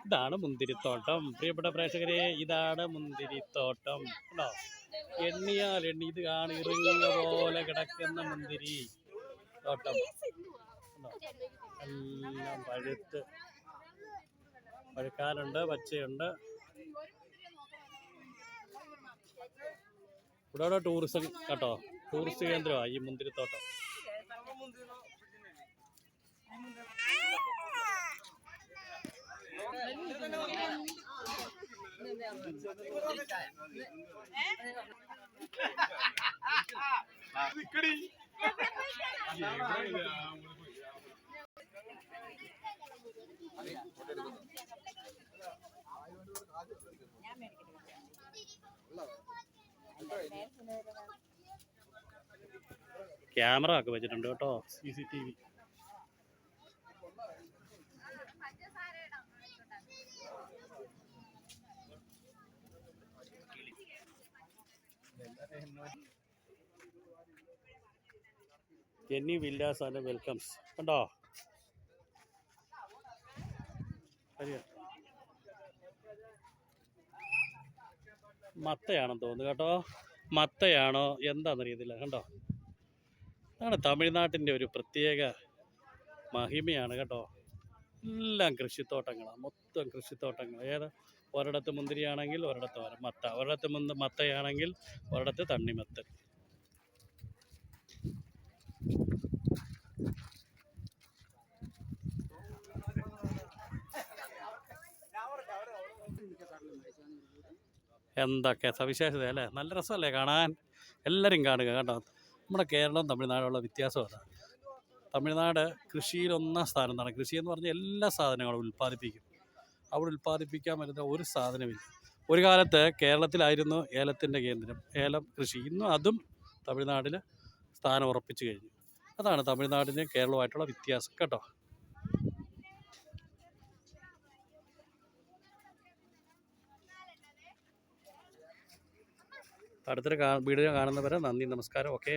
ഇതാണ് മുന്തിരിത്തോട്ടം. പ്രിയപ്പെട്ട പ്രേക്ഷകരെ, ഇതാണ് മുന്തിരിത്തോട്ടം. കണ്ടോ? എണ്ണിയാൽ എണ്ണി ഇത് കാണി ഇറങ്ങിയ പോലെ കിടക്കുന്ന മുന്തിരി തോട്ടം. എല്ലാം പഴുക്കാനുണ്ട്, പച്ചയുണ്ട്. ഇവിടെ ടൂറിസം കേട്ടോ, ടൂറിസ്റ്റ് കേന്ദ്രമാണ് ഈ മുന്തിരിത്തോട്ടം. ക്യാമറ ഒക്കെ വെച്ചിട്ടുണ്ട് കേട്ടോ, CCTV. Jenny villas and welcomes കണ്ടോ. മത്തയാണെന്ന് തോന്നുന്നു കേട്ടോ, മത്തയാണോ എന്താണെന്നറിയത്തില്ല. കണ്ടോ, അതാണ് തമിഴ്നാട്ടിൻ്റെ ഒരു പ്രത്യേക മഹിമയാണ് കേട്ടോ. എല്ലാം കൃഷിത്തോട്ടങ്ങളാണ്, മൊത്തം കൃഷിത്തോട്ടങ്ങൾ. ഒരിടത്ത് മുന്തിരിയാണെങ്കിൽ ഒരിടത്ത് മത്ത, ഒരിടത്ത് മത്തയാണെങ്കിൽ ഒരിടത്ത് തണ്ണിമത്തൻ. എന്തൊക്കെ സവിശേഷത അല്ലേ, നല്ല രസമല്ലേ കാണാൻ. എല്ലാവരും കാണുക കേട്ടോ. നമ്മുടെ കേരളവും തമിഴ്നാടുള്ള വ്യത്യാസം അതാണ്. തമിഴ്നാട് കൃഷിയിൽ ഒന്നാം സ്ഥാനത്താണ്. കൃഷി എന്ന് പറഞ്ഞാൽ എല്ലാ സാധനങ്ങളും ഉൽപ്പാദിപ്പിക്കും. അവിടെ ഉൽപ്പാദിപ്പിക്കാൻ പറ്റുന്ന ഒരു സാധനമില്ല. ഒരു കാലത്ത് കേരളത്തിലായിരുന്നു ഏലത്തിൻ്റെ കേന്ദ്രം, ഏലം കൃഷി. ഇന്നും അതും തമിഴ്നാട്ടിൽ സ്ഥാനം ഉറപ്പിച്ചു കഴിഞ്ഞു. അതാണ് തമിഴ്നാടിന് കേരളവുമായിട്ടുള്ള വ്യത്യാസം കേട്ടോ. അടുത്തൊരു വീഡിയോ കാണുന്നവരെ നന്ദി, നമസ്കാരം. ഓക്കെ.